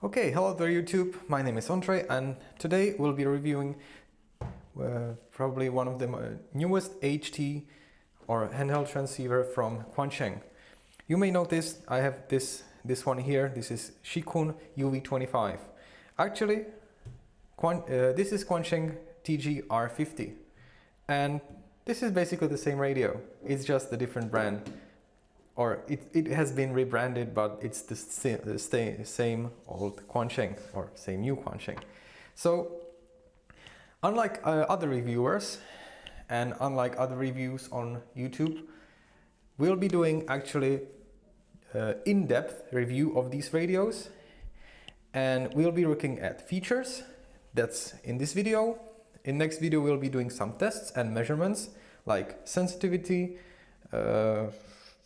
Okay, hello there YouTube, my name is Andre and today we'll be reviewing probably one of the newest HT or handheld transceiver from Quansheng. You may notice I have this one here. This is Quansheng UV-25. Actually, this is Quansheng TG-R50 and this is basically the same radio. It's just a different brand. Or it has been rebranded, but it's the same old Quansheng or same new Quansheng. So unlike other reviewers and unlike other reviews on YouTube, we'll be doing actually in-depth review of these radios, and we'll be looking at features. That's in this video. In next video we'll be doing some tests and measurements like sensitivity,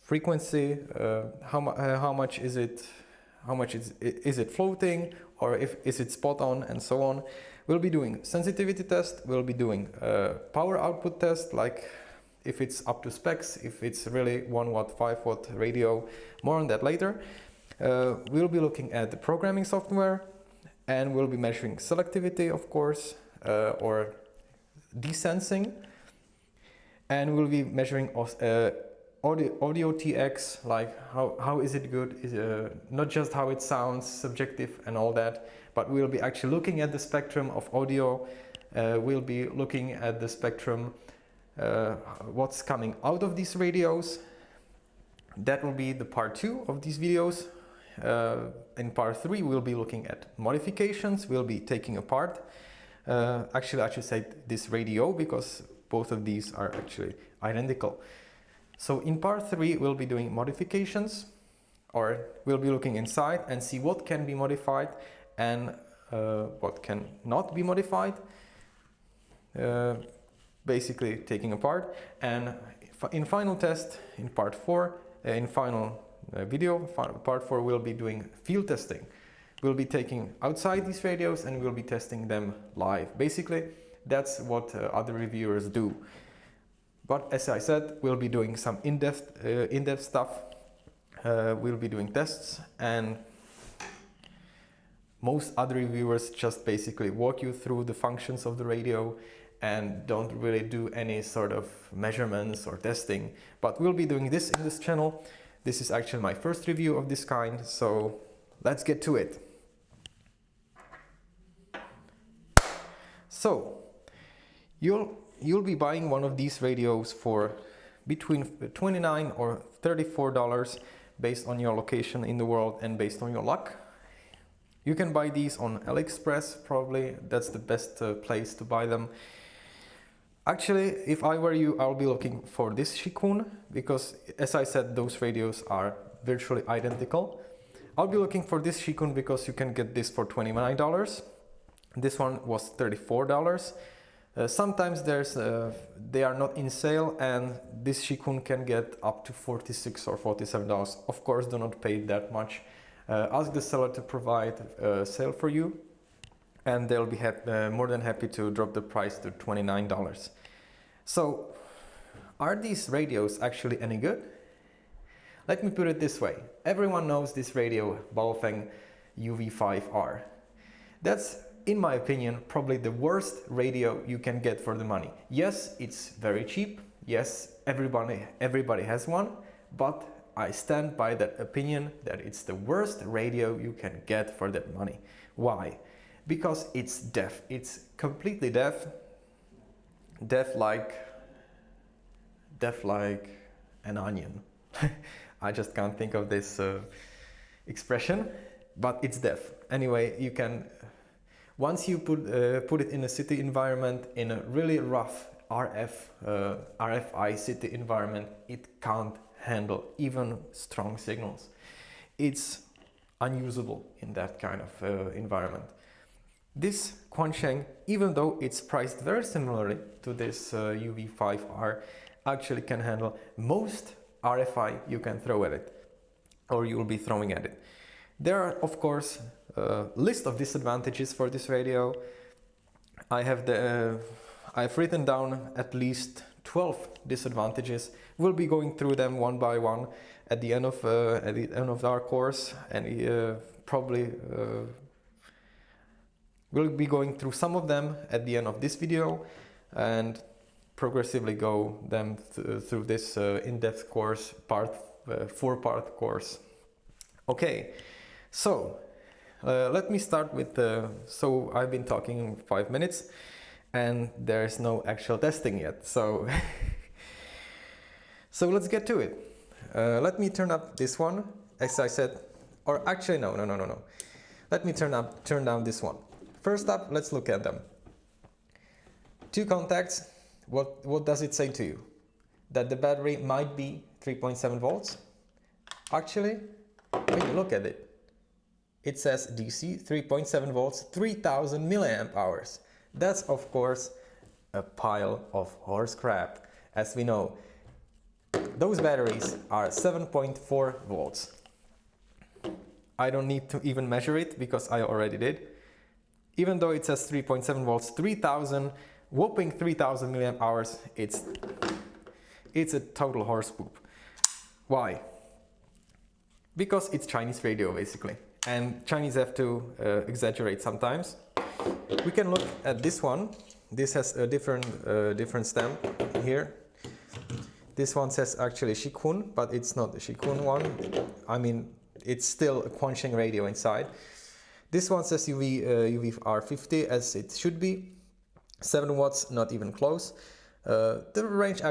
frequency, how much is it, is it floating, or is it spot on, and so on. We'll be doing sensitivity test, we'll be doing power output test, like if it's up to specs, if it's really 1 watt, 5 watt radio, more on that later. We'll be looking at the programming software, and we'll be measuring selectivity, of course, or desensing, and we'll be measuring audio TX, like how is it good, not just how it sounds, subjective and all that, but we'll be actually looking at the spectrum of audio. We'll be looking at the spectrum, what's coming out of these radios. That will be the part 2 of these videos. In part 3 we'll be looking at modifications. We'll be taking apart, actually I should say this radio, because both of these are actually identical. So in part 3 we'll be doing modifications, or we'll be looking inside and see what can be modified and what can not be modified, basically taking apart. And in final test, in part 4, in final video, part 4, we'll be doing field testing. We'll be taking outside these radios and we'll be testing them live. Basically that's what other reviewers do. But as I said, we'll be doing some in-depth stuff. We'll be doing tests, and most other reviewers just basically walk you through the functions of the radio and don't really do any sort of measurements or testing. But we'll be doing this in this channel. This is actually my first review of this kind, so let's get to it. So you'll be buying one of these radios for between $29 or $34 based on your location in the world and based on your luck. You can buy these on AliExpress, probably that's the best place to buy them. Actually, if I were you, I'll be looking for this Shikun, because as I said, those radios are virtually identical. I'll be looking for this Shikun because you can get this for $29. This one was $34. Sometimes they are not in sale, and this Shikun can get up to $46 or $47. Of course, do not pay that much. Ask the seller to provide a sale for you, and they'll be more than happy to drop the price to $29. So, are these radios actually any good? Let me put it this way. Everyone knows this radio, Baofeng UV-5R. That's, in my opinion, probably the worst radio you can get for the money. Yes, it's very cheap. Yes, everybody has one, but I stand by that opinion that it's the worst radio you can get for that money. Why? Because it's deaf. It's completely deaf. Deaf like an onion. I just can't think of this expression, but it's deaf. Anyway, you can. Once you put it in a city environment, in a really rough RFI city environment, it can't handle even strong signals. It's unusable in that kind of environment. This Quansheng, even though it's priced very similarly to this UV-5R, actually can handle most RFI you can throw at it, or you'll be throwing at it. There are, of course, a list of disadvantages for this radio. I've written down at least 12 disadvantages. We'll be going through them one by one at the end of our course, and probably We'll be going through some of them at the end of this video and progressively go them through this in-depth course, four-part course. Okay, so let me start with so I've been talking 5 minutes and there's no actual testing yet, so so let's get to it. Let me turn up this one, as I said, or actually no. Let me turn down this one. First up, let's look at them. 2 contacts. What does it say to you? That the battery might be 3.7 volts? Actually, when you look at it, it says DC 3.7 volts, 3000 milliamp hours. That's of course a pile of horse crap. As we know, those batteries are 7.4 volts. I don't need to even measure it because I already did. Even though it says 3.7 volts, 3000, whopping 3000 milliamp hours, it's a total horse poop. Why? Because it's Chinese radio basically, and Chinese have to exaggerate sometimes. We can look at this one. This has a different stamp here. This one says actually Shikun, but it's not the Shikun one. I mean, it's still a Quansheng radio inside. This one says UV-R50, as it should be. 7 watts, not even close. The range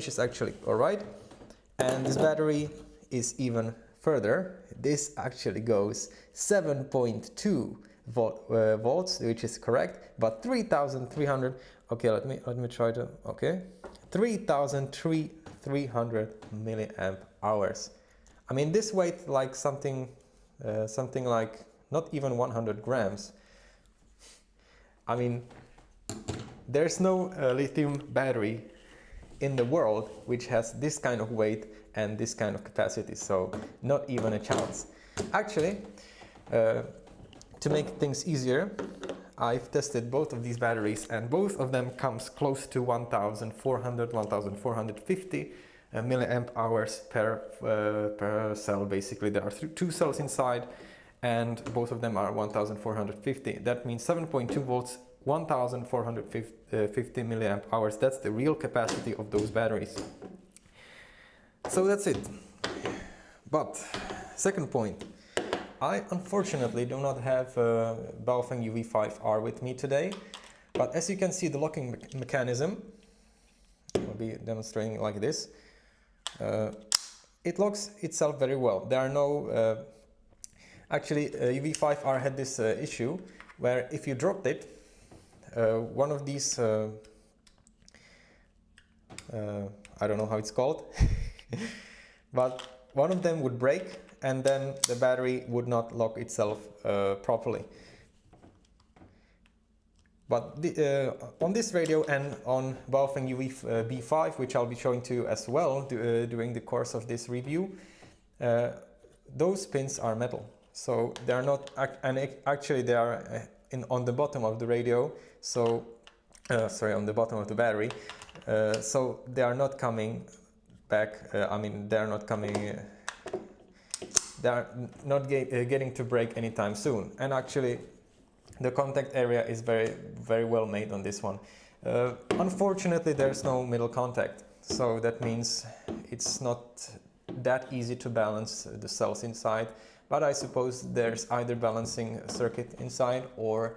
is actually alright. And this battery is even further. This actually goes 7.2 volts, which is correct, but 3,300. Okay, let me try to. Okay, 3,300 milliamp hours. I mean, this weight like something like not even 100 grams. I mean, there's no lithium battery in the world which has this kind of weight and this kind of capacity, so not even a chance. Actually, to make things easier, I've tested both of these batteries and both of them comes close to 1,400, 1,450 milliamp hours per cell. Basically, there are 2 cells inside and both of them are 1,450. That means 7.2 volts, 1,450 milliamp hours. That's the real capacity of those batteries. So that's it. But second point, I unfortunately do not have Baofeng UV-5R with me today, but as you can see, the locking mechanism, I'll be demonstrating like this. It locks itself very well. There are no actually UV-5R had this issue where if you dropped it, one of these I don't know how it's called but one of them would break and then the battery would not lock itself properly. But on this radio and on Baofeng UV-B5, which I'll be showing to you as well during the course of this review, those pins are metal. So they are not, and actually they are on the bottom of the radio, so, sorry, on the bottom of the battery, so they are not coming back, I mean, they are not coming, they are not getting to break anytime soon. And actually, the contact area is very well made on this one. Unfortunately, there's no middle contact, so that means it's not that easy to balance the cells inside. But I suppose there's either balancing circuit inside or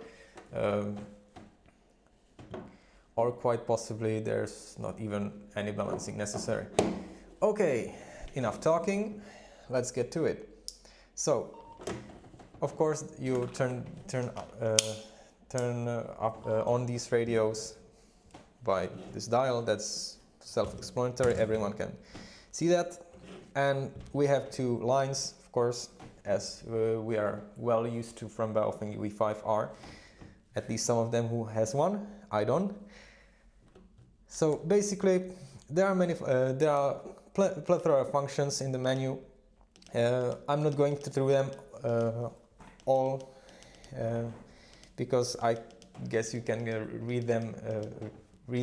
quite possibly there's not even any balancing necessary. Okay, enough talking. Let's get to it. So, of course, you turn on these radios by this dial. That's self-explanatory. Everyone can see that. And we have 2 lines, of course, as we are well used to from Baofeng UV-5R. At least some of them who has one. I don't. So basically, there are plethora of functions in the menu. I'm not going through them all because I guess you can read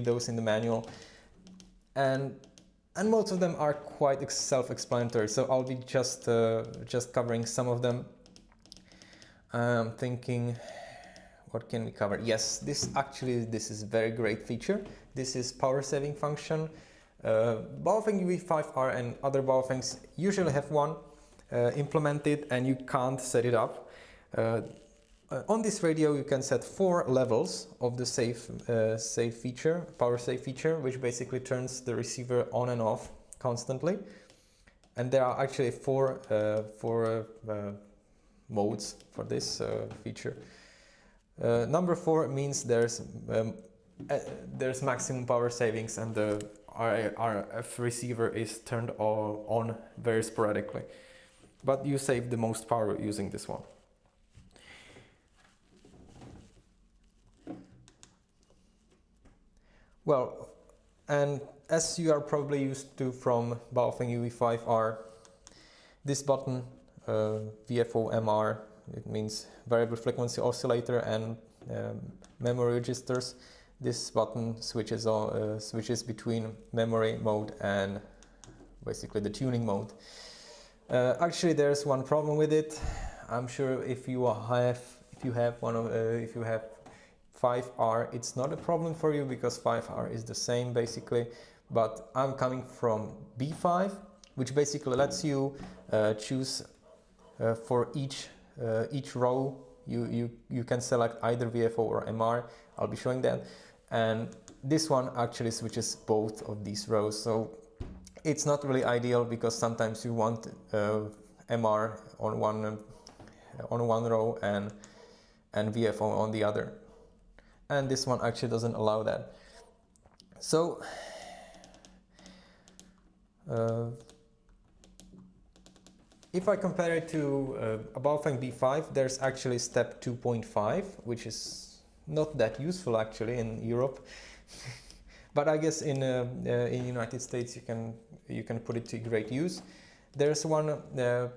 those in the manual, and most of them are quite self-explanatory. So I'll be just covering some of them. I'm thinking, what can we cover? Yes, this is a very great feature. This is power saving function. Baofeng UV-5R and other Baofengs usually have one implemented, and you can't set it up. On this radio you can set 4 levels of the save feature, power save feature, which basically turns the receiver on and off constantly. And there are actually four modes for this feature. Number 4 means there's maximum power savings, and the RF receiver is turned on very sporadically. But you save the most power using this one. Well, and as you are probably used to from Baofeng UV-5R, this button, VFO-MR, it means variable frequency oscillator and memory registers. This button switches between memory mode and basically the tuning mode. Actually, there's one problem with it. I'm sure if you have 5R, it's not a problem for you, because 5R is the same basically. But I'm coming from B5, which basically lets you choose for each row. You can select either VFO or MR. I'll be showing that. And this one actually switches both of these rows. So it's not really ideal, because sometimes you want MR on one row and VFO on the other. And this one actually doesn't allow that. So if I compare it to a Baofeng B5, there's actually step 2.5, which is not that useful actually in Europe. But I guess in United States you can put it to great use. There's one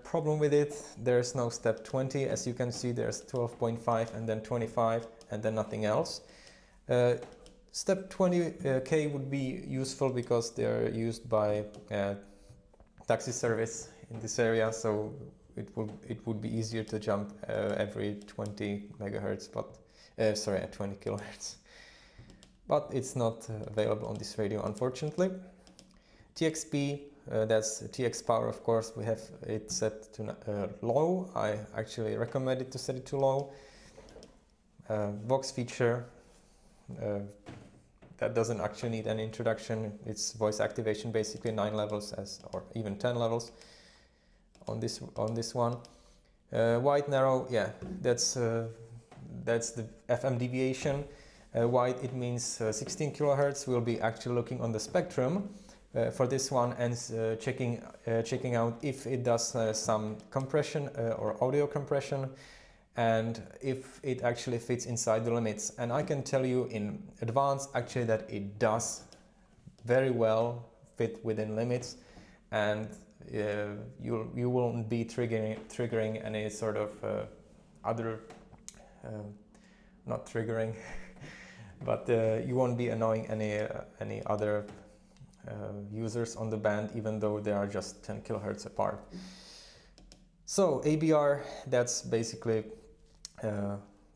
problem with it. There's no step 20. As you can see, there's 12.5 and then 25 and then nothing else. Step 20K would be useful because they're used by taxi service in this area, so it would be easier to jump every 20 megahertz, but sorry, at 20 kilohertz. But it's not available on this radio, unfortunately. TXP, that's TX power, of course. We have it set to low. I actually recommend it to set it to low. Vox feature, that doesn't actually need an introduction. It's voice activation, basically 9 levels or even 10 levels on this one. Wide narrow, yeah, that's the FM deviation. Wide, it means 16 kilohertz. We'll be actually looking on the spectrum for this one and checking out if it does some compression or audio compression, and if it actually fits inside the limits. And I can tell you in advance actually that it does very well fit within limits, and you won't be triggering any sort of other not triggering but you won't be annoying any other users on the band, even though they are just 10 kilohertz apart. So ABR, that's basically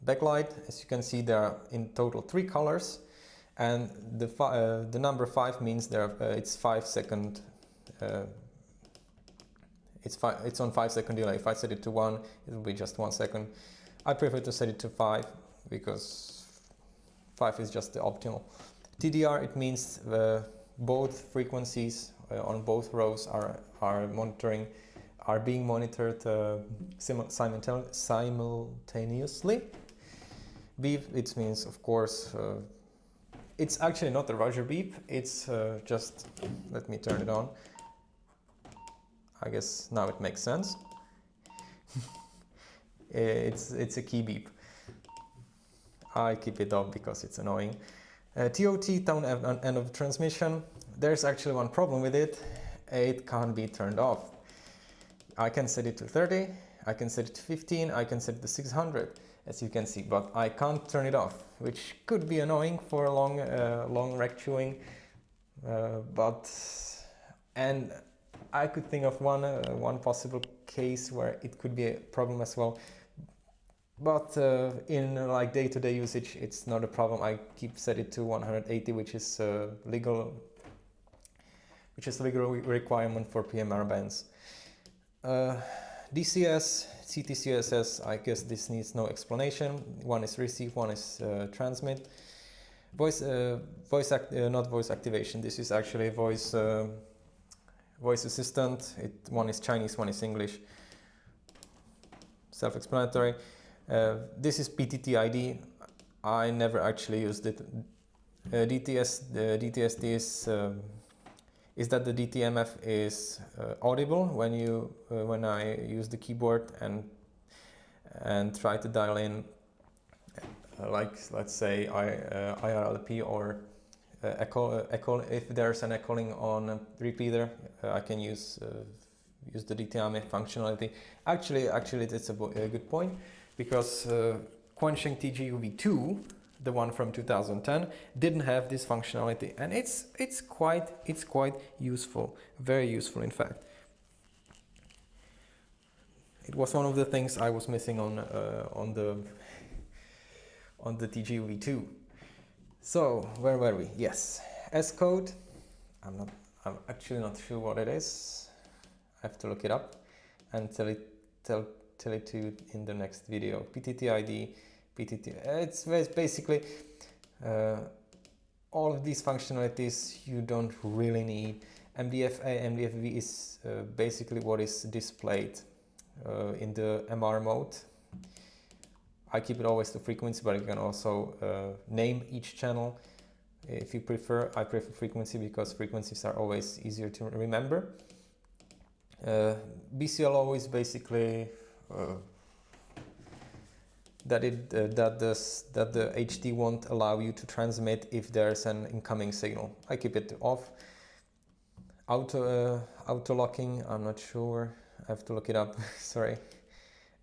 backlight. As you can see, there are in total 3 colors, and the number 5 means it's 5 second. It's on 5 second delay. If I set it to 1, it will be just 1 second. I prefer to set it to 5 because 5 is just the optimal. TDR, it means both frequencies on both rows are being monitored simultaneously. Beep, it means, of course, it's actually not a Roger beep. It's just, let me turn it on. I guess now it makes sense. It's a key beep. I keep it off because it's annoying. TOT, tone end of transmission. There's actually one problem with it. It can't be turned off. I can set it to 30, I can set it to 15, I can set it to 600, as you can see, but I can't turn it off, which could be annoying for a long rec chewing. And I could think of one possible case where it could be a problem as well. but in like day-to-day usage, it's not a problem. I keep set it to 180, which is legal requirement for PMR bands. DCS, CTCSS, I guess this needs no explanation. One is receive, one is transmit. Not voice activation. This is actually voice assistant. One is Chinese, one is English. Self-explanatory. This is PTT-ID. I never actually used it. DTSD is that the DTMF is audible when I use the keyboard and try to dial in, like let's say IRLP or echo. If there's an echoing on a repeater, I can use the DTMF functionality. Actually, that's a good point, because Quansheng UV-2, the one from 2010, didn't have this functionality, and it's quite useful, very useful in fact. It was one of the things I was missing on the TGUV2. So where were we? Yes, S code. I'm actually not sure what it is. I have to look it up and tell it to you in the next video. PTT-ID, PTT. It's basically all of these functionalities you don't really need. MDF-A, MDF-V is basically what is displayed in the MR mode. I keep it always to frequency, but you can also name each channel if you prefer. I prefer frequency because frequencies are always easier to remember. BCLO is basically that the HD won't allow you to transmit if there's an incoming signal. I keep it off. Auto locking, I'm not sure. I have to look it up. Sorry.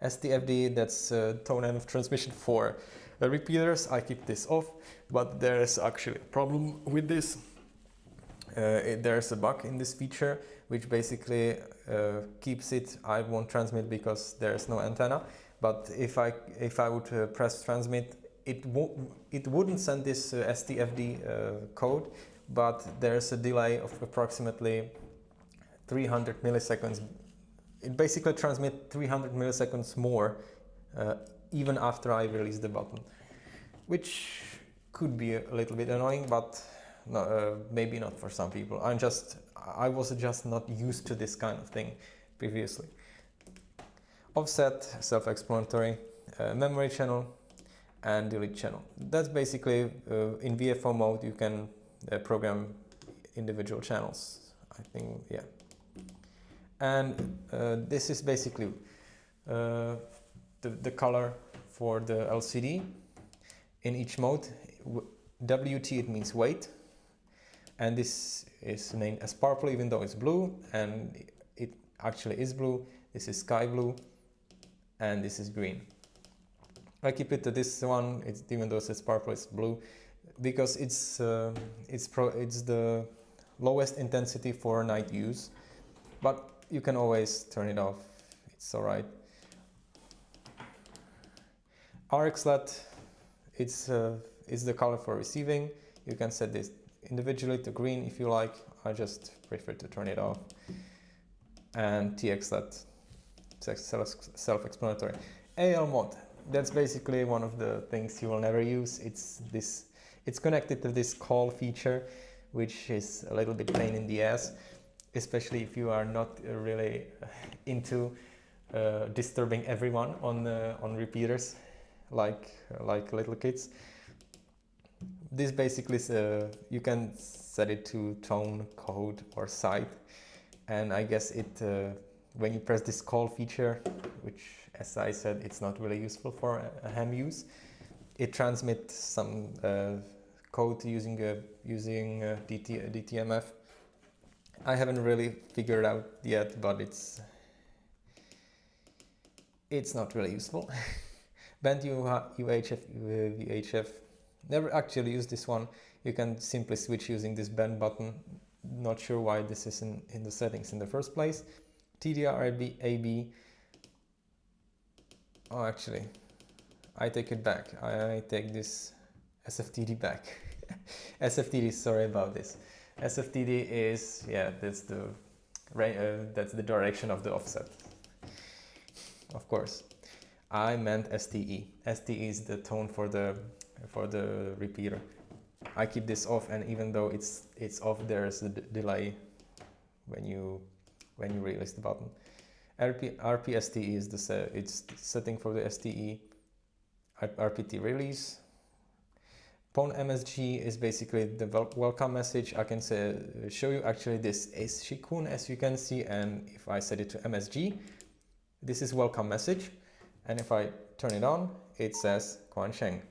STFD, that's tone end of transmission for repeaters. I keep this off, but there's actually a problem with this. There's a bug in this feature which basically keeps it. I won't transmit because there's no antenna. But if I would press transmit, it wouldn't send this STFD code, but there's a delay of approximately 300 milliseconds. It basically transmits 300 milliseconds more even after I release the button, which could be a little bit annoying, but no, maybe not for some people. I was just not used to this kind of thing previously. Offset, self-explanatory, memory channel and delete channel. That's basically in VFO mode you can program individual channels, I think, yeah. And this is basically the color for the LCD in each mode. WT, it means wait, and this is named as purple even though it's blue, and it actually is blue. This is sky blue, and this is green. I keep it to this one. Even though it says purple, it's blue because it's the lowest intensity for night use, but you can always turn it off. It's all right. RXlet, it's the color for receiving. You can set this individually to green if you like. I just prefer to turn it off. And TXlet, self-explanatory. AL mode, that's basically one of the things you will never use. It's connected to this call feature, which is a little bit pain in the ass, especially if you are not really into disturbing everyone on repeaters, like little kids. This basically is you can set it to tone, code, or site, and I guess it when you press this call feature, which as I said it's not really useful for ham use, it transmits some code using DTMF. I haven't really figured it out yet, but it's not really useful. Band UHF, VHF. Never actually used this one. You can simply switch using this band button. Not sure why this is in the settings in the first place. TDR AB. Oh, actually, I take it back. I take this SFTD back. SFTD, sorry about this. SFTD is, yeah, that's the direction of the offset. Of course, I meant STE. STE is the tone for the repeater. I keep this off, and even though it's off, there's a delay when you release the button. RPSTE is it's setting for the STE. RPT release. Pon MSG is basically the welcome message. I can show you actually this is Shikun, as you can see, and if I set it to MSG, this is welcome message, and if I turn it on, it says Quansheng.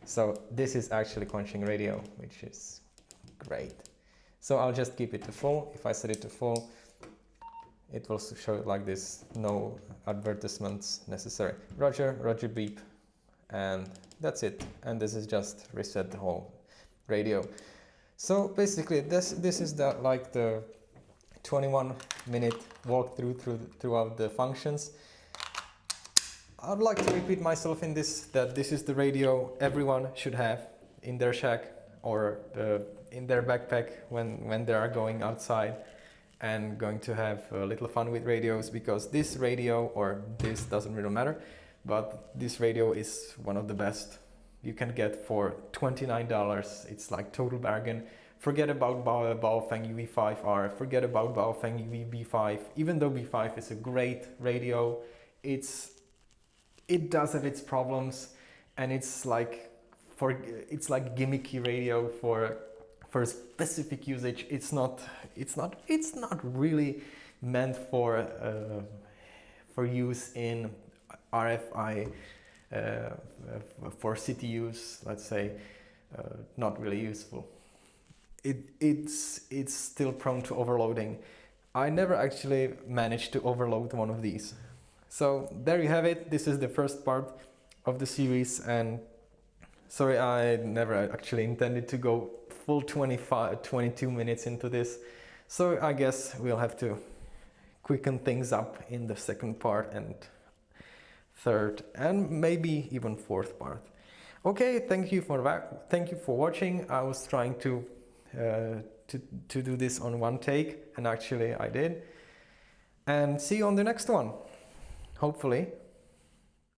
So this is actually Quansheng radio, which is great. So I'll just keep it to full. If I set it to full, it will show it like this, no advertisements necessary. Roger, Roger beep, and that's it. And this is just reset the whole radio. So basically this is the 21-minute walkthrough throughout the functions. I'd like to repeat myself in this, that this is the radio everyone should have in their shack or in their backpack when they are going outside and going to have a little fun with radios, because this radio, or this doesn't really matter, but this radio is one of the best you can get for $29. It's like total bargain. Forget about Baofeng UV-5R, forget about Baofeng UV-B5. Even though B5 is a great radio, it does have its problems, and it's like gimmicky radio for specific usage. It's not really meant for use in RFI, for city use, let's say. Not really useful. It's still prone to overloading. I never actually managed to overload one of these. So there you have it. This is the first part of the series, and sorry, I never actually intended to go full 22 minutes into this. So I guess we'll have to quicken things up in the second part and third and maybe even fourth part. Okay, thank you for watching. I was trying to do this on one take, and actually I did. And see you on the next one, hopefully.